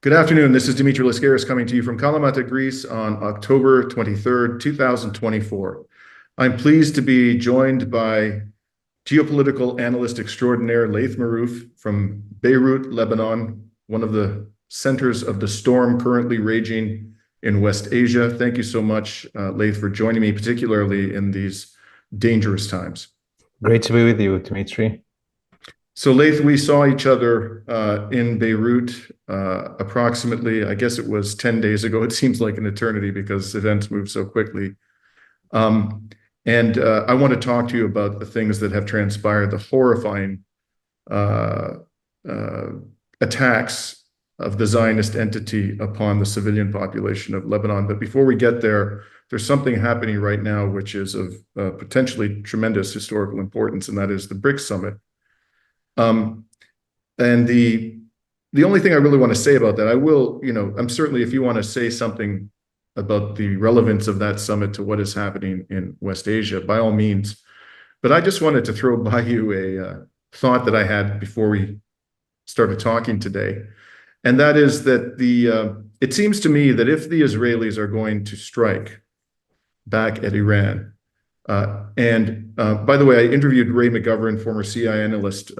Good afternoon. This is Dimitri Lascaris coming to you from Kalamata, Greece on October 23rd, 2024. I'm pleased to be joined by geopolitical analyst extraordinaire Laith Marouf from Beirut, Lebanon, one of the centers of the storm currently raging in West Asia. Thank you so much, Laith, for joining me, particularly in these dangerous times. Great to be with you, Dimitri. So, Laith, we saw each other in Beirut approximately, I guess it was 10 days ago. It seems like an eternity because events move so quickly. I want to talk to you about the things that have transpired, the horrifying attacks of the Zionist entity upon the civilian population of Lebanon. But before we get there, there's something happening right now which is of potentially tremendous historical importance, and that is the BRICS summit. And the only thing I really want to say about that, I'm certainly, if you want to say something about the relevance of that summit to what is happening in West Asia, by all means. But I just wanted to throw by you a thought that I had before we started talking today. And that is that it seems to me that if the Israelis are going to strike back at Iran, by the way, I interviewed Ray McGovern, former CIA analyst,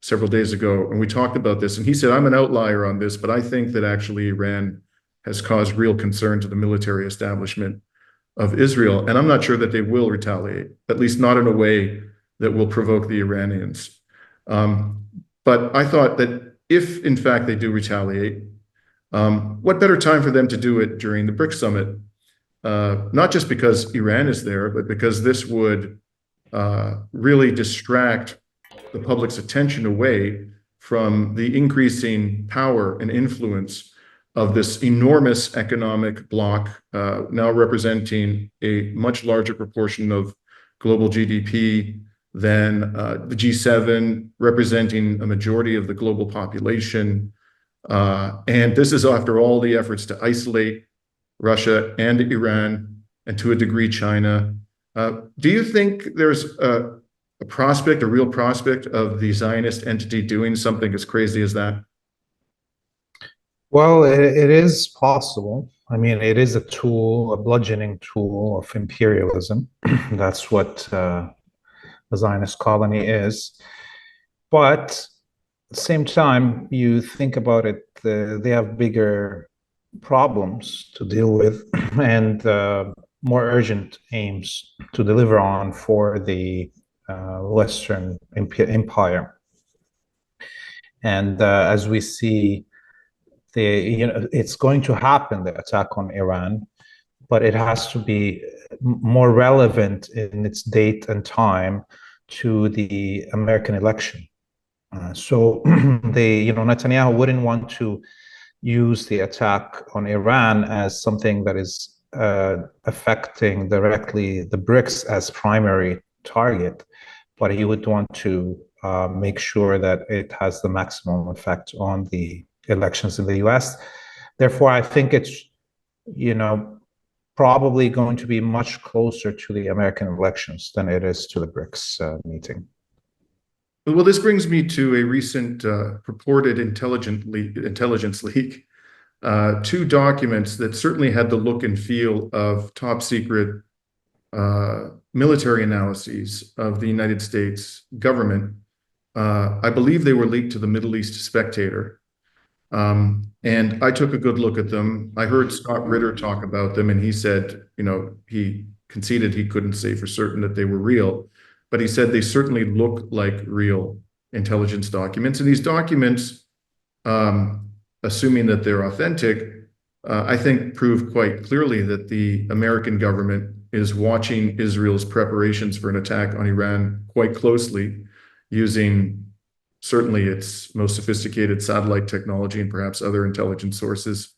several days ago, and we talked about this. And he said, I'm an outlier on this, but I think that actually Iran has caused real concern to the military establishment of Israel. And I'm not sure that they will retaliate, at least not in a way that will provoke the Iranians. But I thought that if, in fact, they do retaliate, what better time for them to do it during the BRICS summit? Not just because Iran is there, but because this would really distract the public's attention away from the increasing power and influence of this enormous economic bloc, now representing a much larger proportion of global GDP than the G7, representing a majority of the global population. And this is after all the efforts to isolate Russia and Iran, and to a degree, China. Do you think there's a real prospect of the Zionist entity doing something as crazy as that? Well, it is possible. I mean, it is a tool, a bludgeoning tool of imperialism. That's what the Zionist colony is. But at the same time, you think about it, they have bigger problems to deal with and more urgent aims to deliver on for the Western empire. And as we see, it's going to happen, the attack on Iran, but it has to be more relevant in its date and time to the American election. So Netanyahu wouldn't want to use the attack on Iran as something that is affecting directly the BRICS as primary target, but he would want to make sure that it has the maximum effect on the elections in the US. Therefore, I think it's, probably going to be much closer to the American elections than it is to the BRICS meeting. Well, this brings me to a recent purported intelligence leak, two documents that certainly had the look and feel of top secret military analyses of the United States government. I believe they were leaked to the Middle East Spectator. And I took a good look at them. I heard Scott Ritter talk about them, and he said, he conceded he couldn't say for certain that they were real, but he said they certainly look like real intelligence documents. And these documents, assuming that they're authentic, I think prove quite clearly that the American government is watching Israel's preparations for an attack on Iran quite closely, using certainly its most sophisticated satellite technology and perhaps other intelligence sources.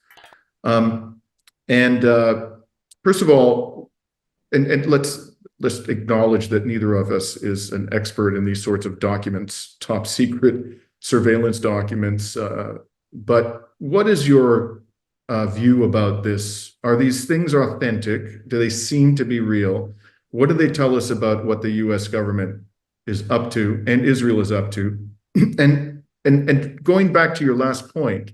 First of all, and let's acknowledge that neither of us is an expert in these sorts of documents, top secret surveillance documents. But what is your view about this? Are these things authentic? Do they seem to be real? What do they tell us about what the US government is up to and Israel is up to? And going back to your last point,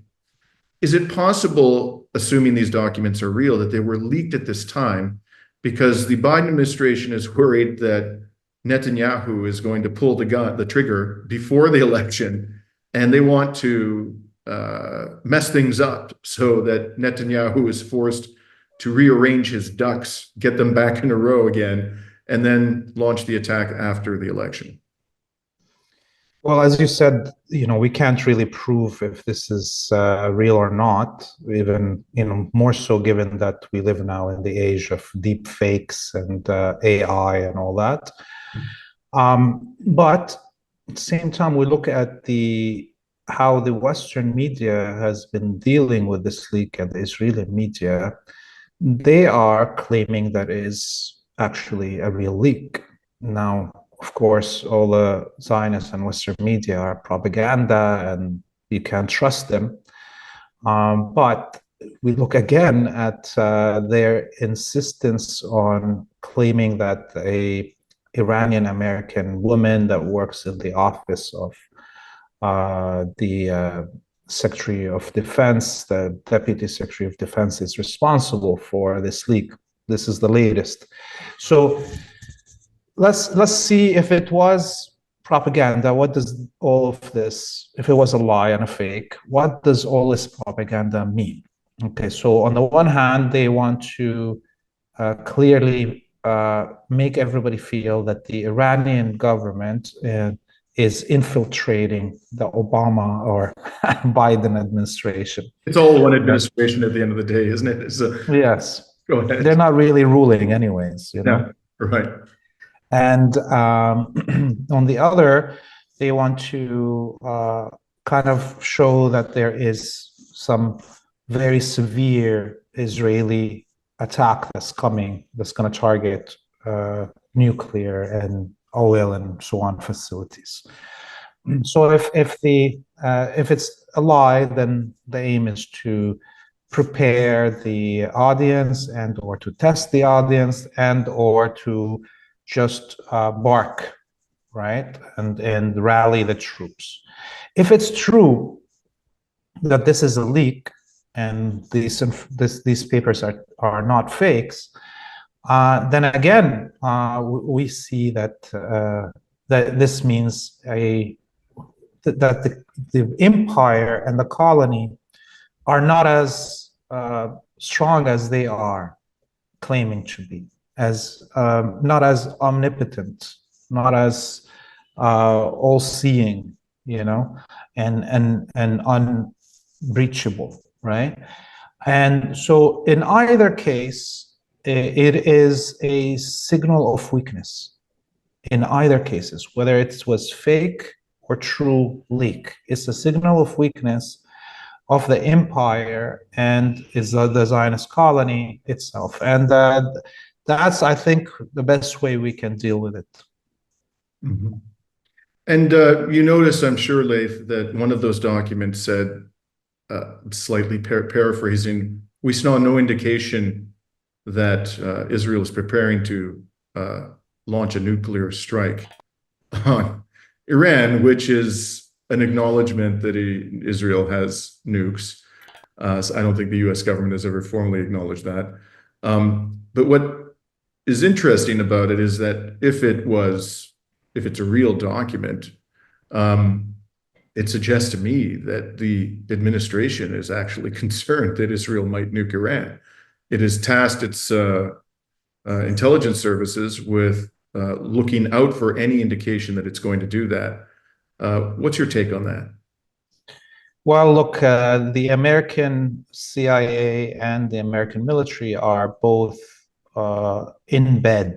Is it possible, assuming these documents are real, that they were leaked at this time because the Biden administration is worried that Netanyahu is going to pull the trigger before the election, and they want to mess things up so that Netanyahu is forced to rearrange his ducks, get them back in a row again, and then launch the attack after the election? Well, as you said, we can't really prove if this is real or not, even, more so given that we live now in the age of deep fakes and AI and all that. But at the same time, we look at how the Western media has been dealing with this leak, and the Israeli media, they are claiming that it is actually a real leak. Now, of course, all the Zionist and Western media are propaganda, and you can't trust them. But we look again at their insistence on claiming that a Iranian American woman that works in the office of the Secretary of Defense, the Deputy Secretary of Defense, is responsible for this leak. This is the latest. So let's see if it was propaganda. What does all of this, if it was a lie and a fake, what does all this propaganda mean? Okay, so on the one hand, they want to clearly make everybody feel that the Iranian government is infiltrating the Obama or Biden administration. It's all one administration at the end of the day, isn't it? Yes. Go ahead. They're not really ruling anyways, Yeah, right. And on the other, they want to kind of show that there is some very severe Israeli attack that's coming, that's going to target nuclear and oil and so on facilities. So if it's a lie, then the aim is to prepare the audience and or to test the audience and or to just bark, right, and rally the troops. If it's true that this is a leak and these papers are not fakes, then again we see that that this means that the empire and the colony are not as strong as they are claiming to be, as not as omnipotent, not as all-seeing, and unbreachable, right? And so in either case, it is a signal of weakness. In either cases, whether it was fake or true leak, it's a signal of weakness of the empire and is the Zionist colony itself. And that's, I think, the best way we can deal with it. Mm-hmm. And you notice, I'm sure, Laith, that one of those documents said, slightly paraphrasing, we saw no indication that Israel is preparing to launch a nuclear strike on Iran, which is an acknowledgement that Israel has nukes. So I don't think the US government has ever formally acknowledged that. But what is interesting about it is that if it's a real document, it suggests to me that the administration is actually concerned that Israel might nuke Iran. It has tasked its intelligence services with looking out for any indication that it's going to do that. What's your take on that? Well, look, the American CIA and the American military are both in bed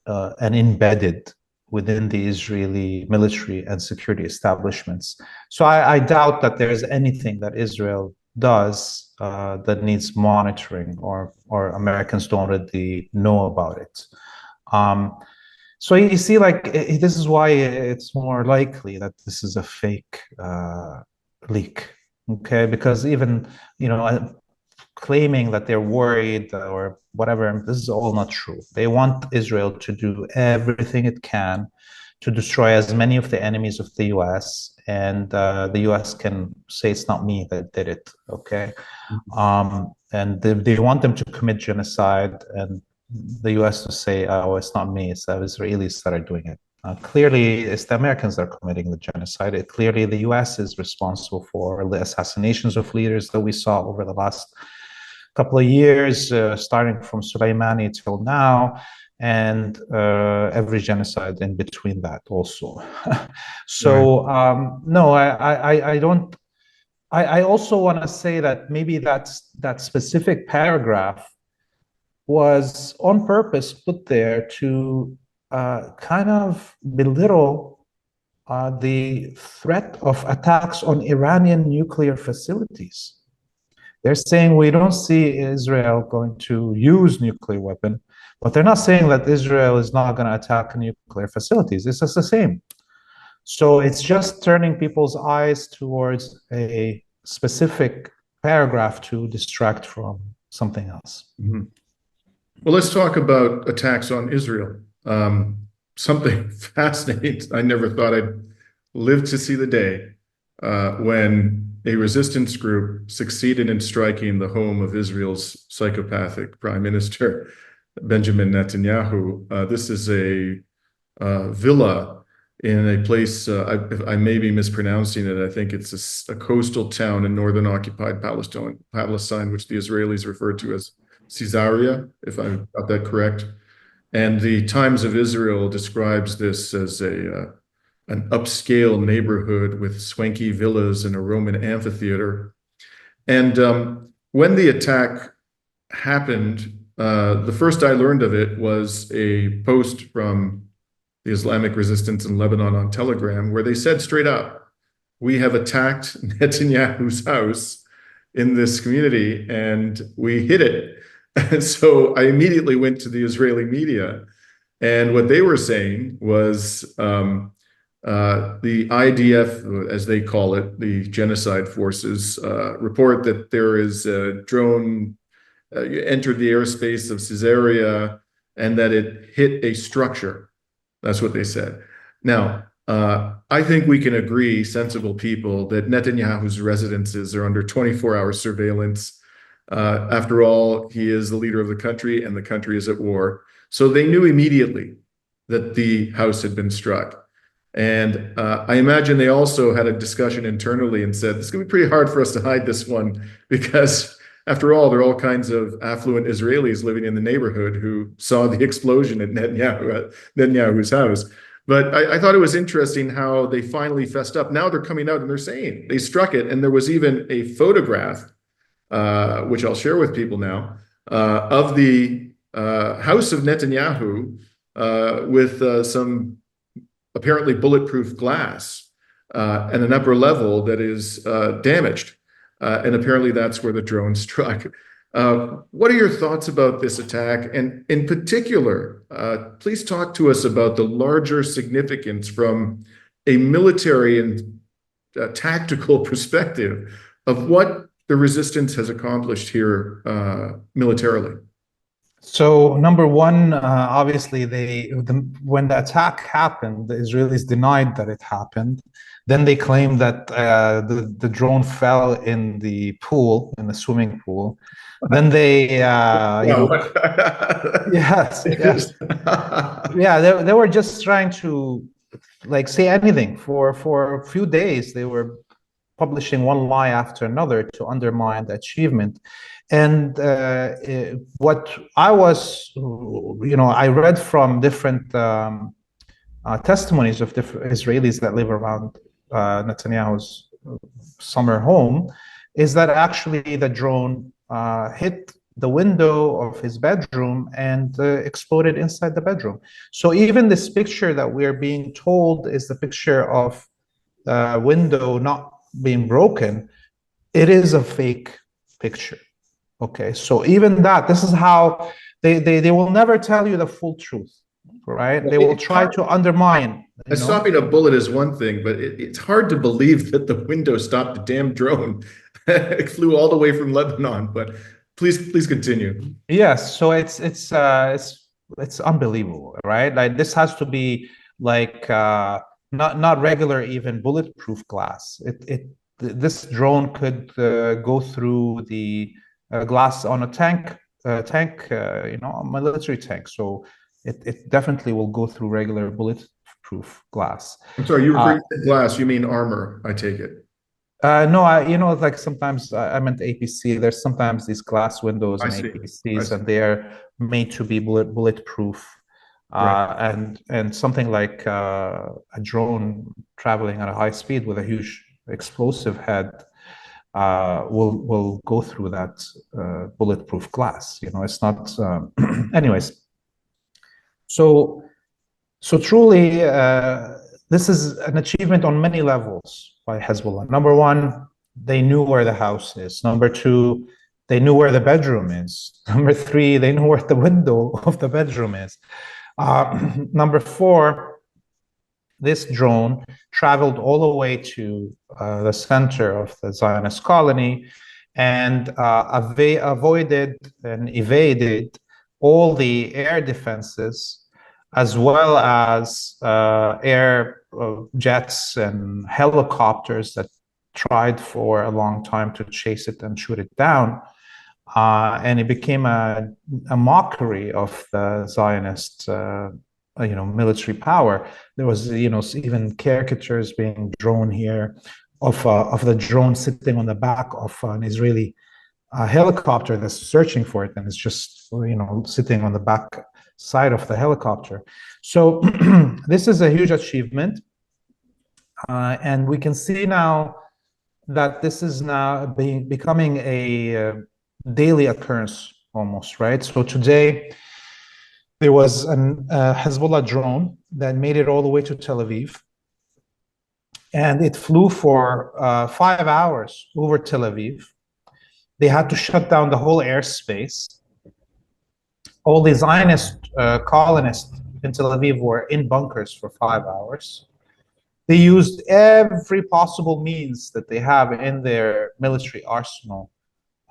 and embedded within the Israeli military and security establishments. So I doubt that there's anything that Israel does that needs monitoring, or Americans don't really know about it. So you see, like, this is why it's more likely that this is a fake leak, okay? Because even, claiming that they're worried or whatever, this is all not true. They want Israel to do everything it can to destroy as many of the enemies of the US, and the US can say it's not me that did it, okay? And they want them to commit genocide, and the US to say, oh, it's not me, it's the Israelis that are doing it. Clearly, it's the Americans that are committing the genocide. Clearly, the US is responsible for the assassinations of leaders that we saw over the last couple of years, starting from Soleimani till now, and every genocide in between that also. So, no, I don't. I also want to say that maybe that specific paragraph was on purpose put there to kind of belittle the threat of attacks on Iranian nuclear facilities. They're saying we don't see Israel going to use nuclear weapon, but they're not saying that Israel is not going to attack nuclear facilities. It's just the same. So it's just turning people's eyes towards a specific paragraph to distract from something else. Mm-hmm. Well, let's talk about attacks on Israel. Something fascinating. I never thought I'd live to see the day when a resistance group succeeded in striking the home of Israel's psychopathic prime minister, Benjamin Netanyahu. This is a villa in a place, I may be mispronouncing it, I think it's a coastal town in northern occupied Palestine, which the Israelis refer to as Caesarea, if I got that correct. And the Times of Israel describes this as an upscale neighborhood with swanky villas and a Roman amphitheater. And when the attack happened, the first I learned of it was a post from the Islamic resistance in Lebanon on Telegram, where they said straight up, we have attacked Netanyahu's house in this community and we hit it. And so I immediately went to the Israeli media, and what they were saying was the IDF, as they call it, the genocide forces, report that there is a drone entered the airspace of Caesarea and that it hit a structure. That's what they said. Now, I think we can agree, sensible people, that Netanyahu's residences are under 24-hour surveillance. After all, he is the leader of the country and the country is at war. So they knew immediately that the house had been struck. And I imagine they also had a discussion internally and said, it's going to be pretty hard for us to hide this one because after all, there are all kinds of affluent Israelis living in the neighborhood who saw the explosion at Netanyahu's house. But I thought it was interesting how they finally fessed up. Now they're coming out and they're saying they struck it. And there was even a photograph, which I'll share with people now, of the house of Netanyahu with some apparently bulletproof glass and an upper level that is damaged. And apparently that's where the drone struck. What are your thoughts about this attack? And in particular, please talk to us about the larger significance from a military and tactical perspective of what the resistance has accomplished here militarily. So number one, obviously, when the attack happened, the Israelis denied that it happened. Then they claimed that the drone fell in the pool, in the swimming pool. Then they, yes, yeah, they were just trying to like say anything for a few days. They were publishing one lie after another to undermine the achievement. And what I was, I read from different testimonies of different Israelis that live around Netanyahu's summer home, is that actually the drone hit the window of his bedroom and exploded inside the bedroom. So even this picture that we're being told is the picture of the window not being broken, it is a fake picture. Okay, so even that, this is how they will never tell you the full truth, right? They will try to undermine. Stopping a bullet is one thing, but it's hard to believe that the window stopped a damn drone. It flew all the way from Lebanon, but please continue. Yes, so it's unbelievable, right? Like this has to be like not regular, even bulletproof glass. This drone could go through the glass on a tank, a military tank. So it definitely will go through regular bulletproof glass. I'm sorry, you refer to glass, you mean armor, I take it. No, like sometimes I meant APC. There's sometimes these glass windows in APCs, and they are made to be bulletproof. And something like a drone traveling at a high speed with a huge explosive head will go through that bulletproof glass. It's not. Anyways, so truly, this is an achievement on many levels by Hezbollah. Number one, they knew where the house is. Number two, they knew where the bedroom is. Number three, they knew where the window of the bedroom is. Number four, this drone traveled all the way to the center of the Zionist colony and avoided and evaded all the air defenses, as well as air jets and helicopters that tried for a long time to chase it and shoot it down. And it became a mockery of the Zionist, military power. There was, even caricatures being drawn here of the drone sitting on the back of an Israeli helicopter that's searching for it, and it's just, sitting on the back side of the helicopter. So this is a huge achievement, and we can see now that this is now becoming a daily occurrence almost, right? So today there was an Hezbollah drone that made it all the way to Tel Aviv, and it flew for 5 hours over Tel Aviv. They had to shut down the whole airspace. All the Zionist colonists in Tel Aviv were in bunkers for 5 hours. They used every possible means that they have in their military arsenal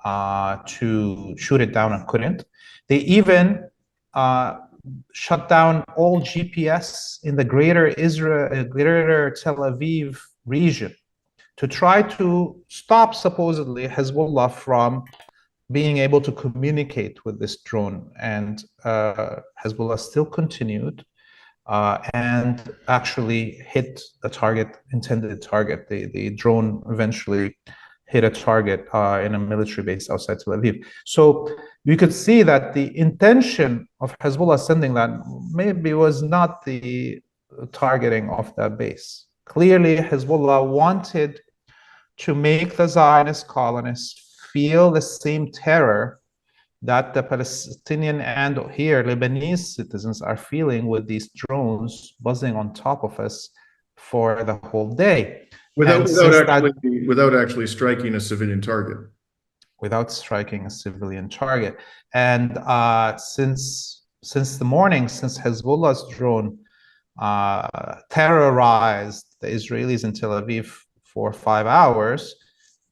to shoot it down and couldn't. They even shut down all GPS in the greater Tel Aviv region to try to stop, supposedly, Hezbollah from being able to communicate with this drone. And Hezbollah still continued and actually hit the intended target. The drone eventually hit a target in a military base outside Tel Aviv. So you could see that the intention of Hezbollah sending that maybe was not the targeting of that base. Clearly, Hezbollah wanted to make the Zionist colonists feel the same terror that the Palestinian and here Lebanese citizens are feeling with these drones buzzing on top of us for the whole day. Without actually striking a civilian target. Without striking a civilian target. And since the morning, since Hezbollah's drone terrorized the Israelis in Tel Aviv for 5 hours,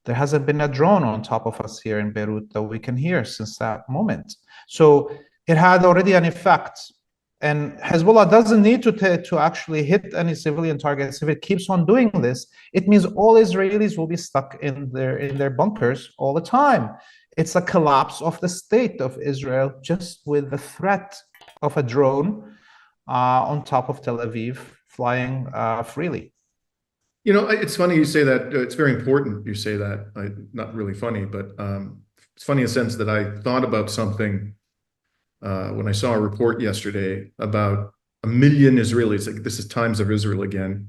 there hasn't been a drone on top of us here in Beirut that we can hear since that moment. So it had already an effect. And Hezbollah doesn't need to actually hit any civilian targets. If it keeps on doing this, it means all Israelis will be stuck in their bunkers all the time. It's a collapse of the state of Israel just with the threat of a drone on top of Tel Aviv flying freely. It's funny you say that. It's very important you say that. Not really funny, but it's funny in the sense that I thought about something when I saw a report yesterday about 1 million Israelis. Like, this is Times of Israel again.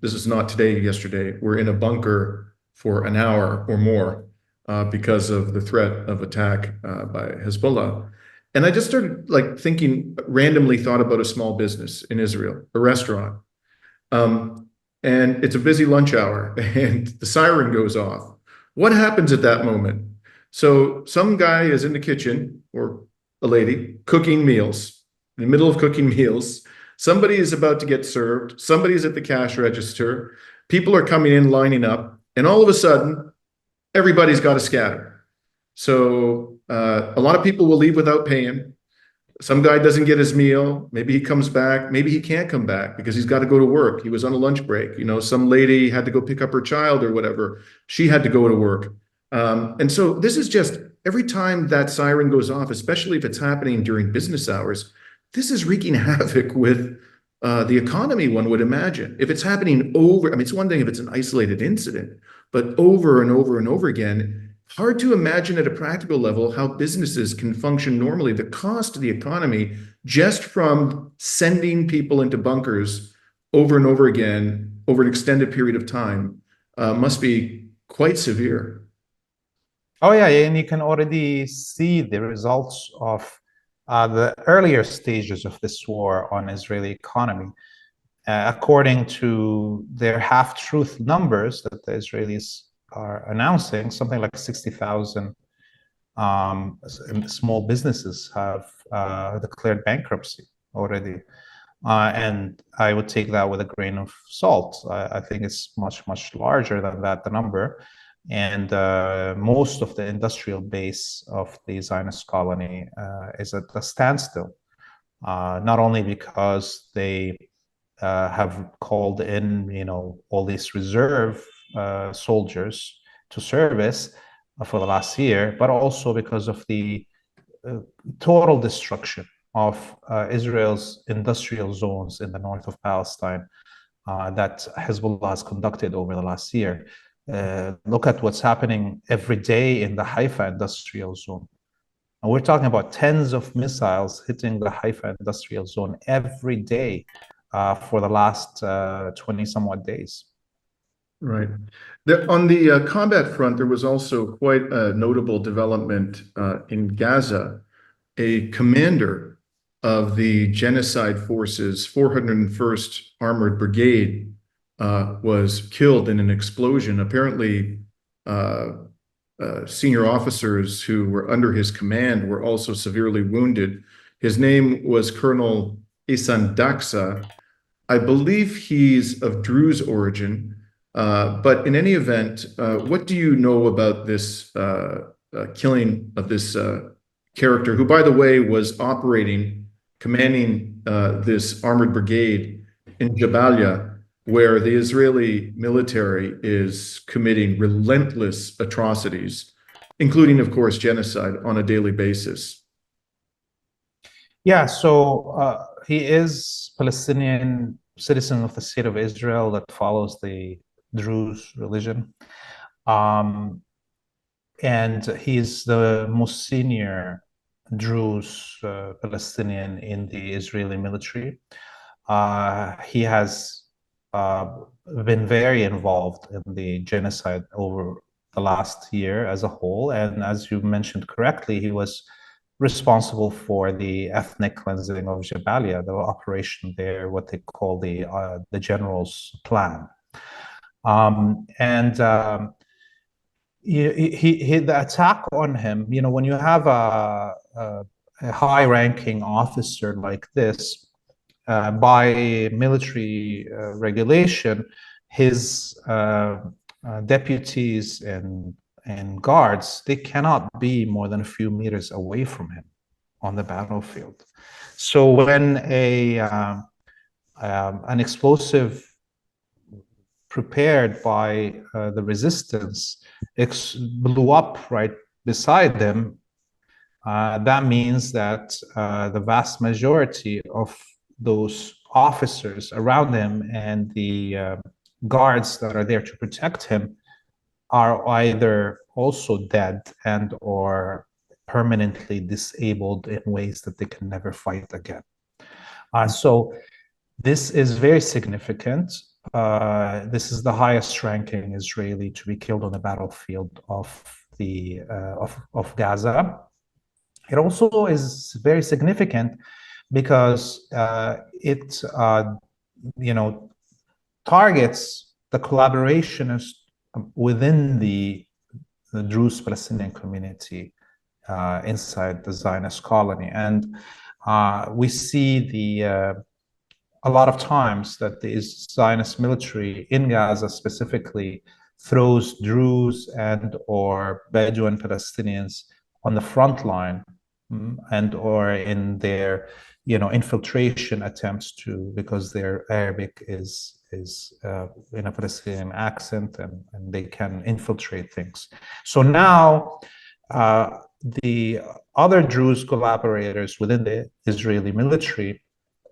This is not today, yesterday. We're in a bunker for an hour or more because of the threat of attack by Hezbollah. And I just started randomly thought about a small business in Israel, a restaurant. And it's a busy lunch hour and the siren goes off. What happens at that moment? So some guy is in the kitchen, or a lady, cooking meals. In the middle of cooking meals, somebody is about to get served. Somebody's at the cash register. People are coming in, lining up. And all of a sudden, everybody's got to scatter. So a lot of people will leave without paying. Some guy doesn't get his meal. Maybe he comes back. Maybe he can't come back because he's got to go to work. He was on a lunch break. Some lady had to go pick up her child or whatever. She had to go to work. And so this is just every time that siren goes off, especially if it's happening during business hours, this is wreaking havoc with the economy, one would imagine. If it's happening it's one thing if it's an isolated incident, but over and over and over again, hard to imagine at a practical level how businesses can function normally. The cost to the economy just from sending people into bunkers over and over again over an extended period of time must be quite severe. Oh yeah, and you can already see the results of the earlier stages of this war on Israeli economy. According to their half-truth numbers that the Israelis are announcing, something like 60,000 small businesses have declared bankruptcy already. And I would take that with a grain of salt. I think it's much, much larger than that, the number. And most of the industrial base of the Zionist colony is at a standstill, not only because they have called in, all these reserve soldiers to service for the last year, but also because of the total destruction of Israel's industrial zones in the north of Palestine that Hezbollah has conducted over the last year. Look at what's happening every day in the Haifa industrial zone. And we're talking about tens of missiles hitting the Haifa industrial zone every day for the last 20 somewhat days. Right. On the combat front, there was also quite a notable development in Gaza. A commander of the genocide forces, 401st Armored Brigade, was killed in an explosion. Apparently, senior officers who were under his command were also severely wounded. His name was Colonel Isan Daksa. I believe he's of Druze origin, but in any event, what do you know about this killing of this character, who, by the way, was commanding this armored brigade in Jabalia, where the Israeli military is committing relentless atrocities, including, of course, genocide on a daily basis? Yeah, so he is Palestinian citizen of the state of Israel that follows the Druze religion. And he's the most senior Druze Palestinian in the Israeli military. He has been very involved in the genocide over the last year as a whole. And as you mentioned correctly, he was responsible for the ethnic cleansing of Jabalia, the operation there, what they call the general's plan. The attack on him, when you have a high-ranking officer like this, by military regulation, his deputies and guards, they cannot be more than a few meters away from him on the battlefield. So when an explosive prepared by the resistance blew up right beside them, that means that the vast majority of those officers around him and the guards that are there to protect him are either also dead and or permanently disabled in ways that they can never fight again. So this is very significant. This is the highest ranking Israeli to be killed on the battlefield of Gaza. It also is very significant because it targets the collaborationists within the Druze Palestinian community inside the Zionist colony. And we see a lot of times that the Zionist military in Gaza specifically throws Druze and or Bedouin Palestinians on the front line and or in their infiltration attempts to, because their Arabic is in a Palestinian accent, and they can infiltrate things. So now the other Druze collaborators within the Israeli military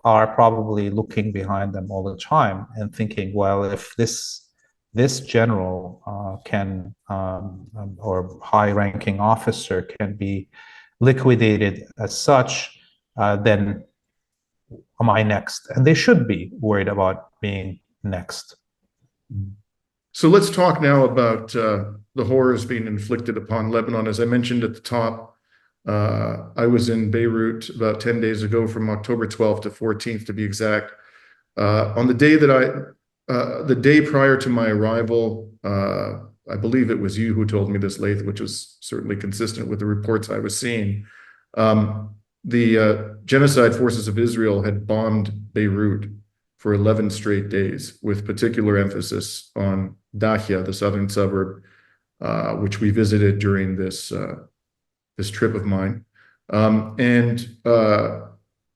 are probably looking behind them all the time and thinking, well, if this general can or high-ranking officer can be liquidated as such, then am I next? And they should be worried about being next. So let's talk now about the horrors being inflicted upon Lebanon. As I mentioned at the top, I was in Beirut about 10 days ago, from October 12th to 14th to be exact. On the day that the day prior to my arrival, I believe it was you who told me this, Laith, which was certainly consistent with the reports I was seeing. The genocide forces of Israel had bombed Beirut for 11 straight days, with particular emphasis on Dahia, the southern suburb, which we visited during this trip of mine.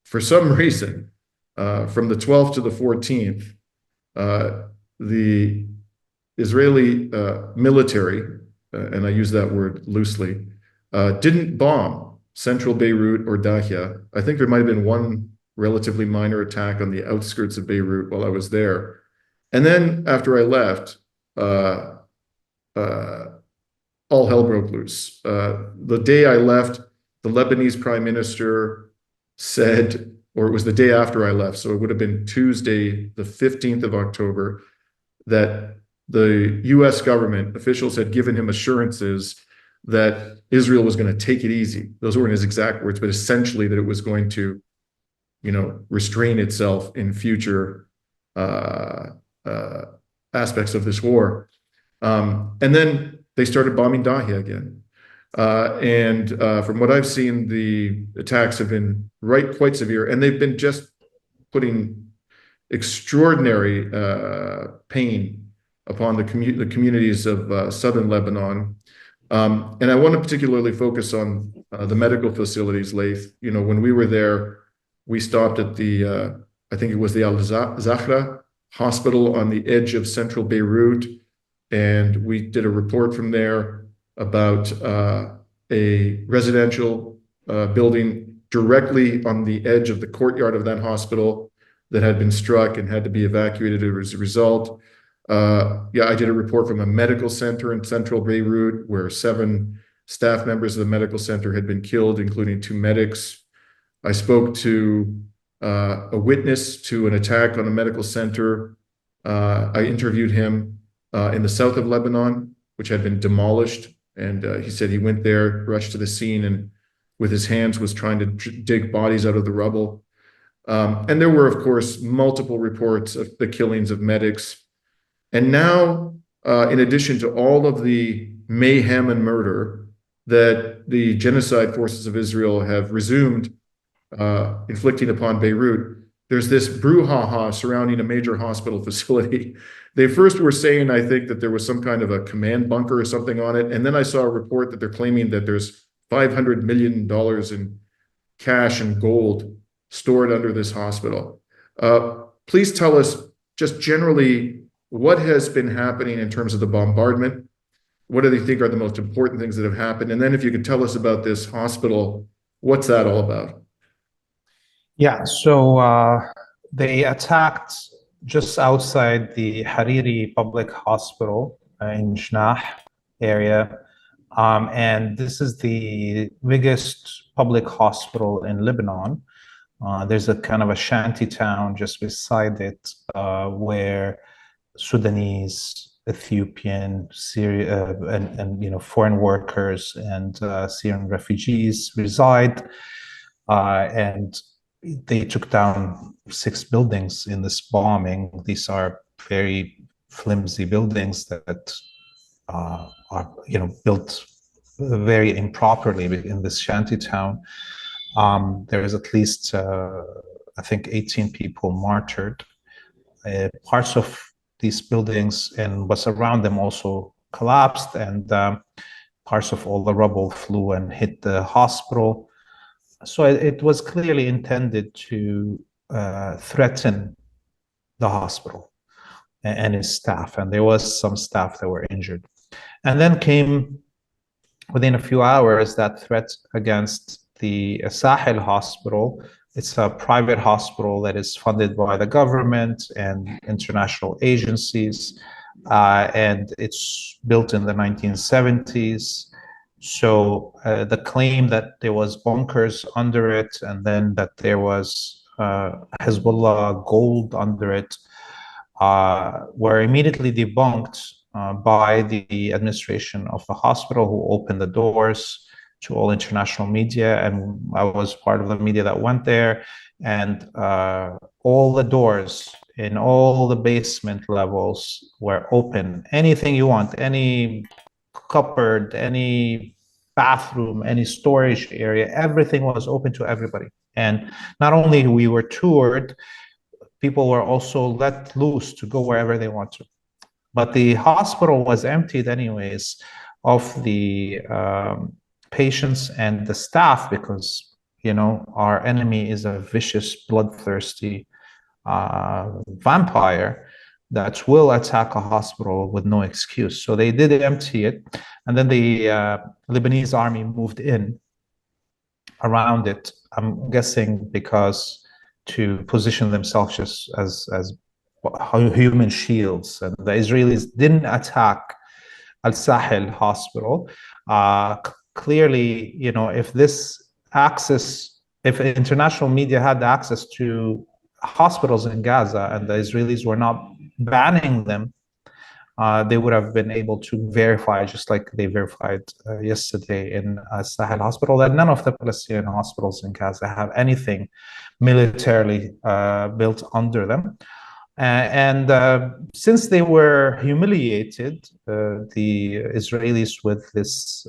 For some reason, from the 12th to the 14th, the Israeli military, and I use that word loosely, didn't bomb central Beirut or Dahia. I think there might have been one relatively minor attack on the outskirts of Beirut while I was there. And then after I left, all hell broke loose. The day I left, the Lebanese prime minister said, or it was the day after I left, so it would have been Tuesday, the 15th of October, that the US government officials had given him assurances that Israel was going to take it easy. Those weren't his exact words, but essentially that it was going to, restrain itself in future aspects of this war. And then they started bombing Dahia again. From what I've seen, the attacks have been quite severe, and they've been just putting extraordinary pain upon the communities of southern Lebanon. And I want to particularly focus on the medical facilities, Laith. When we were there, we stopped at the, I think it was the Al-Zahra hospital on the edge of central Beirut. And we did a report from there about a residential building directly on the edge of the courtyard of that hospital that had been struck and had to be evacuated as a result. I did a report from a medical center in central Beirut where 7 staff members of the medical center had been killed, including 2 medics. I spoke to a witness to an attack on a medical center. I interviewed him in the south of Lebanon, which had been demolished. And he said he went there, rushed to the scene, and with his hands was trying to dig bodies out of the rubble. And there were, of course, multiple reports of the killings of medics. And now, in addition to all of the mayhem and murder that the genocide forces of Israel have resumed inflicting upon Beirut, there's this brouhaha surrounding a major hospital facility. They first were saying, I think, that there was some kind of a command bunker or something on it. And then I saw a report that they're claiming that there's $500 million in cash and gold stored under this hospital. Please tell us just generally what has been happening in terms of the bombardment. What do they think are the most important things that have happened? And then if you could tell us about this hospital, what's that all about? Yeah, so they attacked just outside the Hariri Public Hospital in Jnah area. And this is the biggest public hospital in Lebanon. There's a kind of a shanty town just beside it where Sudanese, Ethiopian, Syria, and foreign workers and Syrian refugees reside. And they took down 6 buildings in this bombing. These are very flimsy buildings that are built very improperly in this shanty town. There is at least I think 18 people martyred. Parts of these buildings and what's around them also collapsed, and parts of all the rubble flew and hit the hospital. So it was clearly intended to threaten the hospital and its staff, and there was some staff that were injured. And then came, within a few hours, that threat against the Sahel hospital. It's a private hospital that is funded by the government and international agencies, and it's built in the 1970s. So the claim that there was bunkers under it, and then that there was Hezbollah gold under it, were immediately debunked by the administration of the hospital, who opened the doors to all international media. And I was part of the media that went there, and all the doors in all the basement levels were open. Anything you want, any cupboard, any bathroom, any storage area, everything was open to everybody. And not only we were toured, people were also let loose to go wherever they want to. But the hospital was emptied anyways of the patients and the staff, because, you know, our enemy is a vicious, bloodthirsty vampire that will attack a hospital with no excuse. So they did empty it. And then the Lebanese army moved in around it, I'm guessing because to position themselves just as human shields. And the Israelis didn't attack Al-Sahel hospital. Clearly, you know, if international media had access to hospitals in Gaza and the Israelis were not banning them, they would have been able to verify, just like they verified yesterday in Sahel hospital, that none of the Palestinian hospitals in Gaza have anything militarily built under them. And since they were humiliated, the Israelis, with this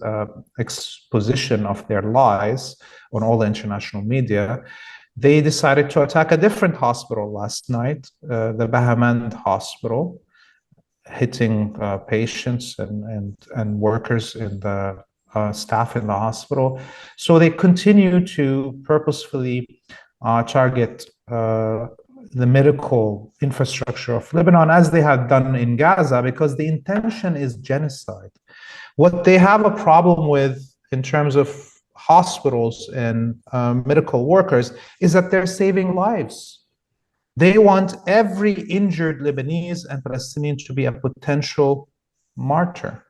exposition of their lies on all the international media, they decided to attack a different hospital last night, the Bahamand hospital, hitting patients and workers in the staff in the hospital. So they continue to purposefully target the medical infrastructure of Lebanon, as they had done in Gaza, because the intention is genocide. What they have a problem with in terms of hospitals and medical workers is that they're saving lives. They want every injured Lebanese and Palestinian to be a potential martyr,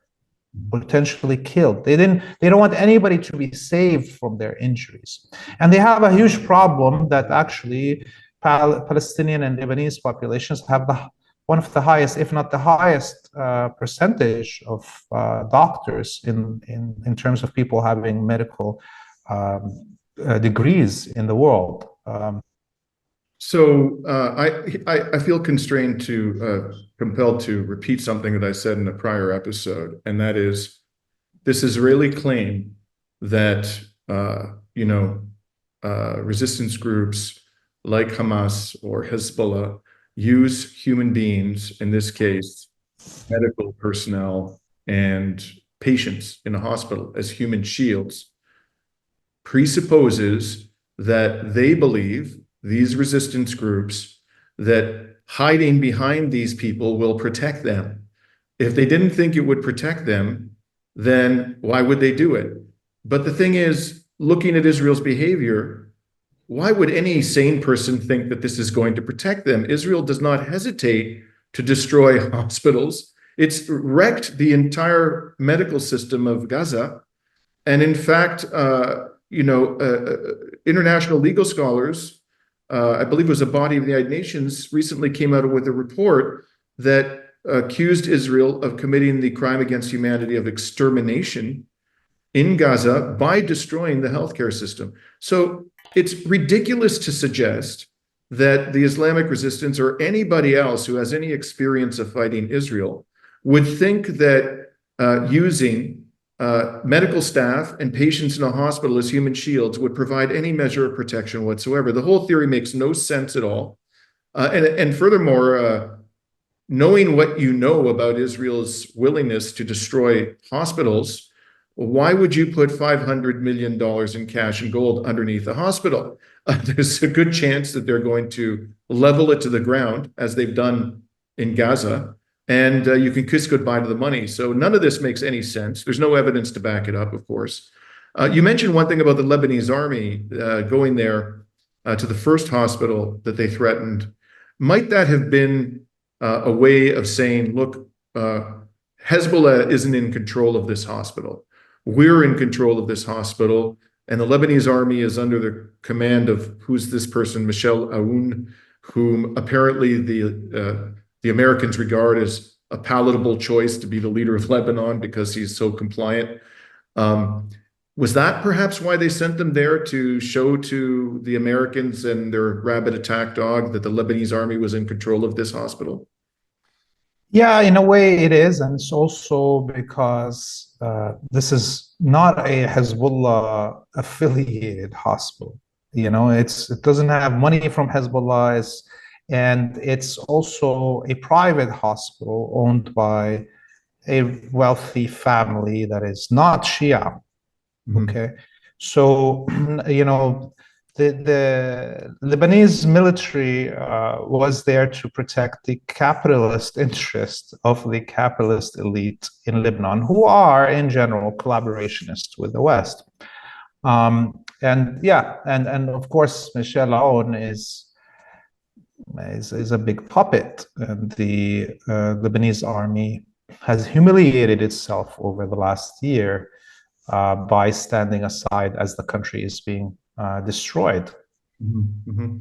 potentially killed. They don't want anybody to be saved from their injuries. And they have a huge problem that actually Palestinian and Lebanese populations have one of the highest, if not the highest, percentage of doctors in terms of people having medical degrees in the world. So I feel constrained compelled to repeat something that I said in a prior episode, and that is this Israeli claim that resistance groups like Hamas or Hezbollah use human beings, in this case, medical personnel and patients in a hospital, as human shields, presupposes that they believe, these resistance groups, that hiding behind these people will protect them. If they didn't think it would protect them, then why would they do it? But the thing is, looking at Israel's behavior, why would any sane person think that this is going to protect them? Israel does not hesitate to destroy hospitals. It's wrecked the entire medical system of Gaza. And in fact, international legal scholars, I believe it was a body of the United Nations, recently came out with a report that accused Israel of committing the crime against humanity of extermination in Gaza by destroying the healthcare system. So it's ridiculous to suggest that the Islamic resistance or anybody else who has any experience of fighting Israel would think that using medical staff and patients in a hospital as human shields would provide any measure of protection whatsoever. The whole theory makes no sense at all. And furthermore, knowing what you know about Israel's willingness to destroy hospitals, why would you put $500 million in cash and gold underneath the hospital? There's a good chance that they're going to level it to the ground, as they've done in Gaza, and you can kiss goodbye to the money. So none of this makes any sense. There's no evidence to back it up, of course. You mentioned one thing about the Lebanese army going there to the first hospital that they threatened. Might that have been a way of saying, look, Hezbollah isn't in control of this hospital. We're in control of this hospital, and the Lebanese army is under the command of, who's this person, Michel Aoun, whom apparently the Americans regard as a palatable choice to be the leader of Lebanon because he's so compliant. Was that perhaps why they sent them there, to show to the Americans and their rabid attack dog that the Lebanese army was in control of this hospital? Yeah, in a way it is, and it's also because this is not a Hezbollah affiliated hospital. You know, it doesn't have money from Hezbollah, and it's also a private hospital owned by a wealthy family that is not Shia. Okay, so you know, the Lebanese military was there to protect the capitalist interest of the capitalist elite in Lebanon, who are in general collaborationists with the West. And yeah, and of course, Michel Aoun is a big puppet, and the Lebanese army has humiliated itself over the last year by standing aside as the country is being destroyed. And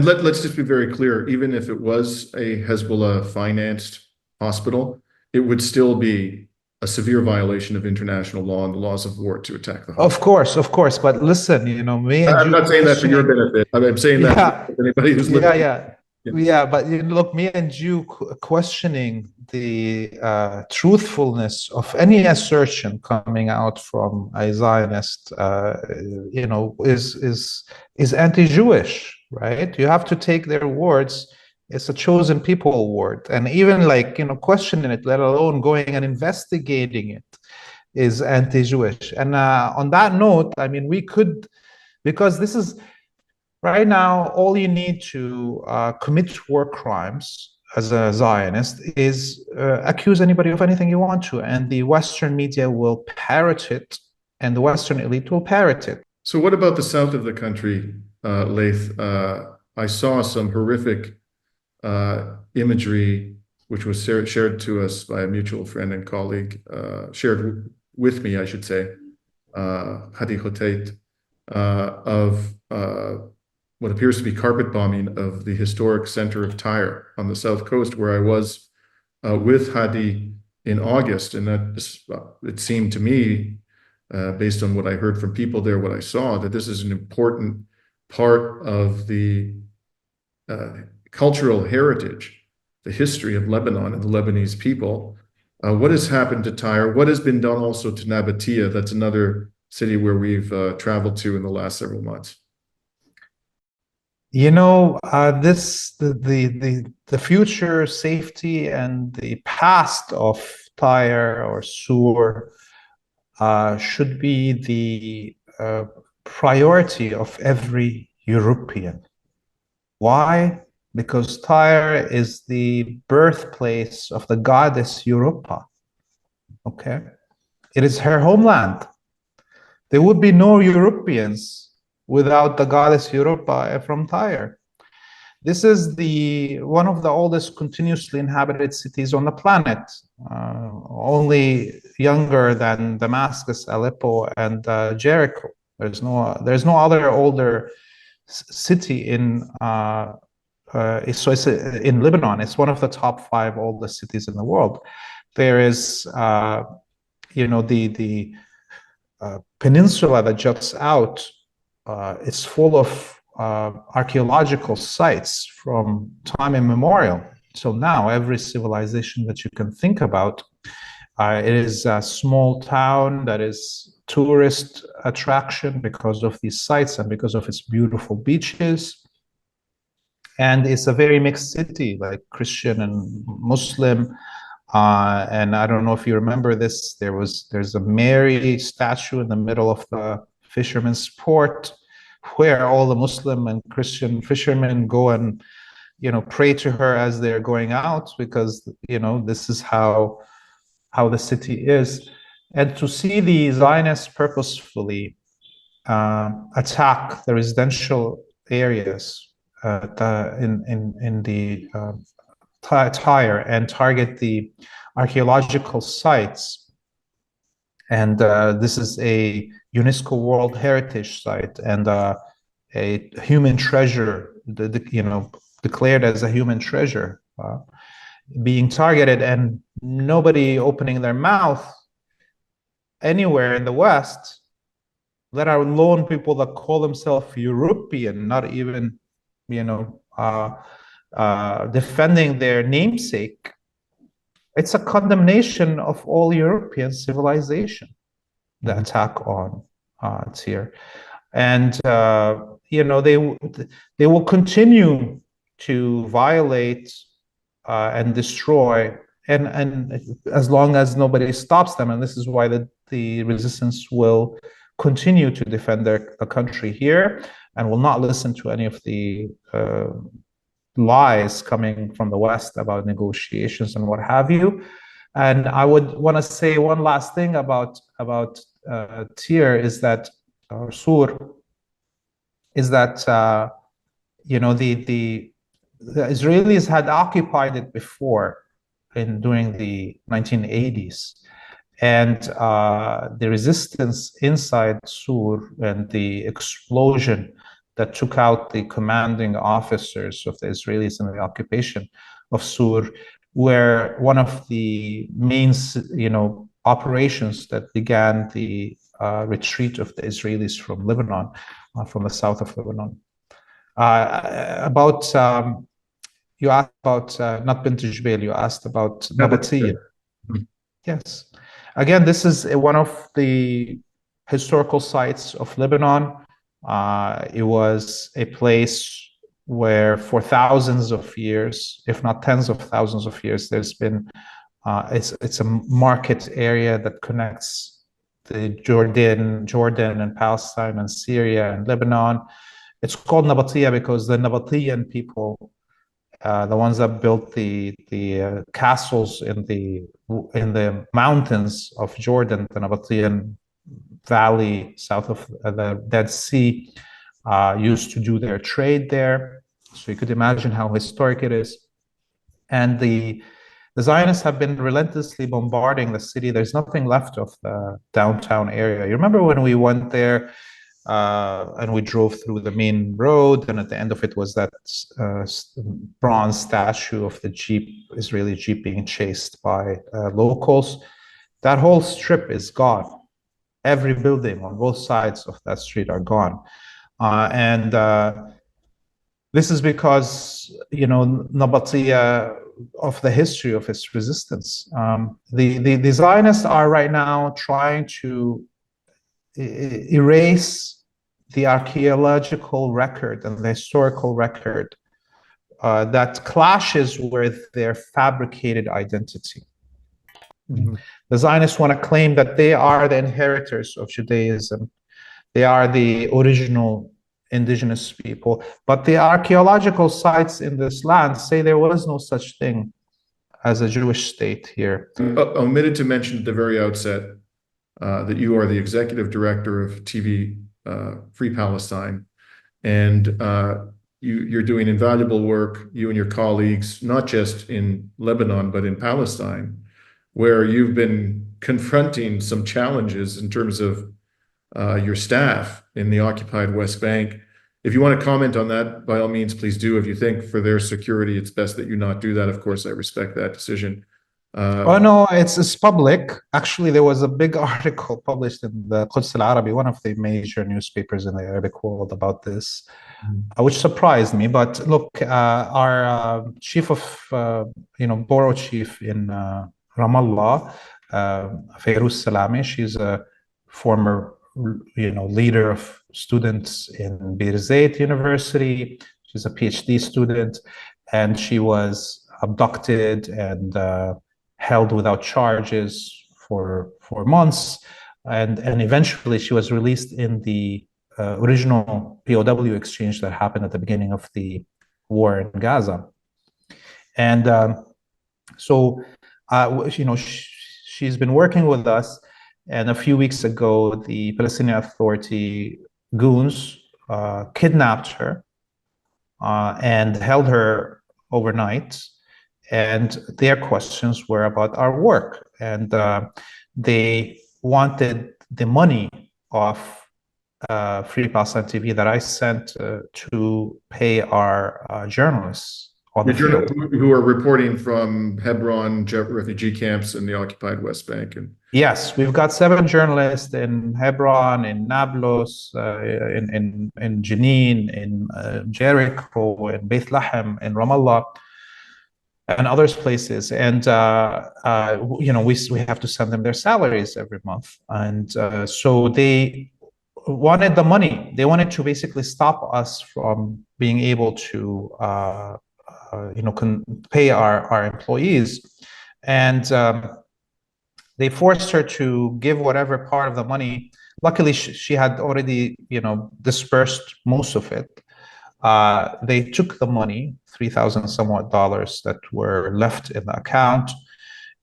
let's just be very clear, even if it was a Hezbollah-financed hospital, it would still be a severe violation of international law and the laws of war to attack the hospital. Of course, but listen, you know, I'm not saying that for your benefit. I'm saying that for anybody who's listening. Yeah, but you look, me and you questioning the truthfulness of any assertion coming out from a Zionist, you know, is anti-Jewish, right? You have to take their words. It's a chosen people word, and even like, you know, questioning it, let alone going and investigating it, is anti-Jewish. And on that note, I mean, we could, because this is. Right now, all you need to commit war crimes as a Zionist is accuse anybody of anything you want to, and the Western media will parrot it, and the Western elite will parrot it. So what about the south of the country, Laith? I saw some horrific imagery, which was shared to us by a mutual friend and colleague, shared with me, I should say, Hadi Hotait, of what appears to be carpet bombing of the historic center of Tyre on the south coast, where I was with Hadi in August. And that it seemed to me, based on what I heard from people there, what I saw, that this is an important part of the cultural heritage, the history of Lebanon and the Lebanese people. What has happened to Tyre? What has been done also to Nabatea? That's another city where we've traveled to in the last several months. You know, the future safety and the past of Tyre or Sur should be the priority of every European. Why? Because Tyre is the birthplace of the goddess Europa. Okay, it is her homeland. There would be no Europeans without the goddess Europa from Tyre. This is one of the oldest continuously inhabited cities on the planet, only younger than Damascus, Aleppo, and Jericho. There's no other older city in in Lebanon. It's one of the top 5 oldest cities in the world. There is, you know, the peninsula that juts out. It's full of archaeological sites from time immemorial. So now every civilization that you can think about, it is a small town that is tourist attraction because of these sites and because of its beautiful beaches. And it's a very mixed city, like Christian and Muslim. And I don't know if you remember this, there's a Mary statue in the middle of the fisherman's port where all the Muslim and Christian fishermen go and, pray to her as they're going out, because, this is how the city is. And to see the Zionists purposefully attack the residential areas in the Tyre and target the archaeological sites. And this is a UNESCO World Heritage Site and a human treasure, declared as a human treasure, being targeted, and nobody opening their mouth anywhere in the West, let alone people that call themselves European, not even, defending their namesake. It's a condemnation of all European civilization, the attack on Tyre. And, they will continue to violate and destroy, and as long as nobody stops them. And this is why the resistance will continue to defend the country here, and will not listen to any of the lies coming from the West about negotiations and what have you. And I would want to say one last thing about Tyre is that, or Sur, is that the Israelis had occupied it before during the 1980s. And the resistance inside Sur and the explosion that took out the commanding officers of the Israelis in the occupation of Sur were one of the main, operations that began the retreat of the Israelis from Lebanon, from the south of Lebanon. You asked about not Bint Jbeil, you asked about Nabateeya. Yes. Again, this is one of the historical sites of Lebanon. It was a place where for thousands of years, if not tens of thousands of years, there's been, it's a market area that connects the Jordan and Palestine and Syria and Lebanon. It's called Nabateeya because the Nabatean people, the ones that built the castles in the mountains of Jordan, the Nabatean Valley south of the Dead Sea, used to do their trade there. So you could imagine how historic it is. And the Zionists have been relentlessly bombarding the city. There's nothing left of the downtown area. You remember when we went there and we drove through the main road, and at the end of it was that bronze statue of the Israeli Jeep being chased by locals. That whole strip is gone. Every building on both sides of that street are gone. And this is because, Nabateeya, of the history of its resistance. The Zionists are right now trying to erase the archaeological record and the historical record that clashes with their fabricated identity. Mm-hmm. The Zionists want to claim that they are the inheritors of Judaism. They are the original indigenous people. But the archaeological sites in this land say there was no such thing as a Jewish state here. Omitted to mention at the very outset that you are the executive director of TV Free Palestine, and you're doing invaluable work, you and your colleagues, not just in Lebanon, but in Palestine, where you've been confronting some challenges in terms of your staff in the occupied West Bank. If you want to comment on that, by all means, please do. If you think for their security, it's best that you not do that. Of course, I respect that decision. Oh, no, it's public. Actually, there was a big article published in the Quds al-Arabi, one of the major newspapers in the Arabic world, about this, which surprised me. But look, our chief of, borough chief in Ramallah, Fairuz Salami, she's a former, leader of students in Beirut University. She's a PhD student, and she was abducted and held without charges for months, and eventually she was released in the original POW exchange that happened at the beginning of the war in Gaza. And so, she's been working with us. And a few weeks ago, the Palestinian Authority goons kidnapped her and held her overnight. And their questions were about our work. And they wanted the money of Free Palestine TV that I sent to pay our journalists on the field. Who are reporting from Hebron refugee camps in the occupied West Bank. And yes, we've got 7 journalists in Hebron, in Nablus, in Jenin, in Jericho, in Beit Lahem, in Ramallah, and other places. And we have to send them their salaries every month. And so they wanted the money. They wanted to basically stop us from being able to pay our employees. And they forced her to give whatever part of the money. Luckily, she had already, dispersed most of it. They took the money, 3,000 somewhat dollars that were left in the account,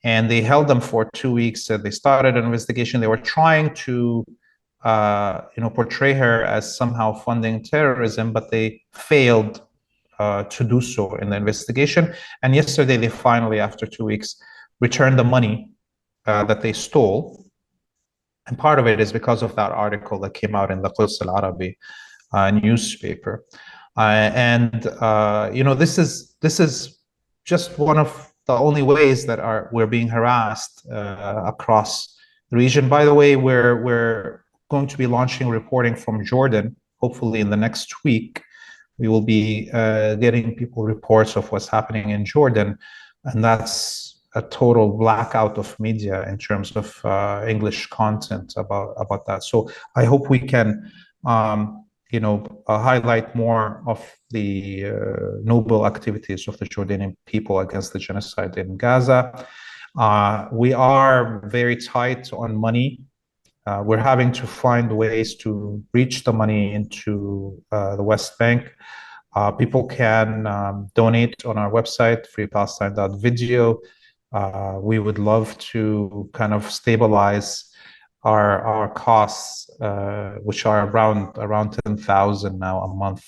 and they held them for 2 weeks. They started an investigation. They were trying to, portray her as somehow funding terrorism, but they failed to do so in the investigation. And yesterday, they finally, after 2 weeks, returned the money that they stole. And part of it is because of that article that came out in the Quds al-Arabi newspaper. This is just one of the only ways that we're being harassed across the region. By the way, we're going to be launching reporting from Jordan, hopefully in the next week. We will be getting people reports of what's happening in Jordan, and that's a total blackout of media in terms of English content about that. So I hope we can, highlight more of the noble activities of the Jordanian people against the genocide in Gaza. We are very tight on money. We're having to find ways to reach the money into the West Bank. People can donate on our website, freepalestine.video. We would love to kind of stabilize our costs, which are around 10,000 now a month,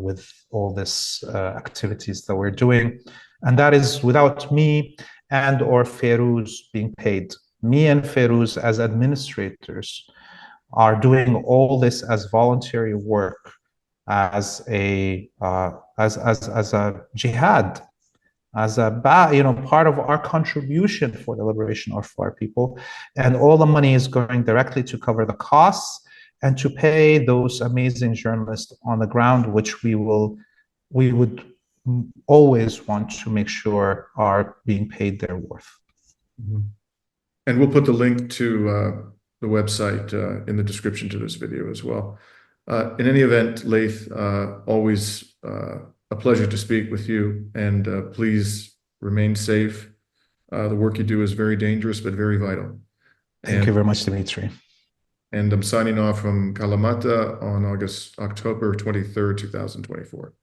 with all this activities that we're doing, and that is without me and or Ferouz being paid. Me and Ferouz as administrators are doing all this as voluntary work, as a jihad, as a part of our contribution for the liberation of our people. And all the money is going directly to cover the costs and to pay those amazing journalists on the ground, which we would always want to make sure are being paid their worth. And we'll put the link to the website in the description to this video as well. In any event, Laith, always a pleasure to speak with you, and please remain safe. The work you do is very dangerous, but very vital. Thank you very much, Dimitri. And I'm signing off from Kalamata on October 23rd, 2024.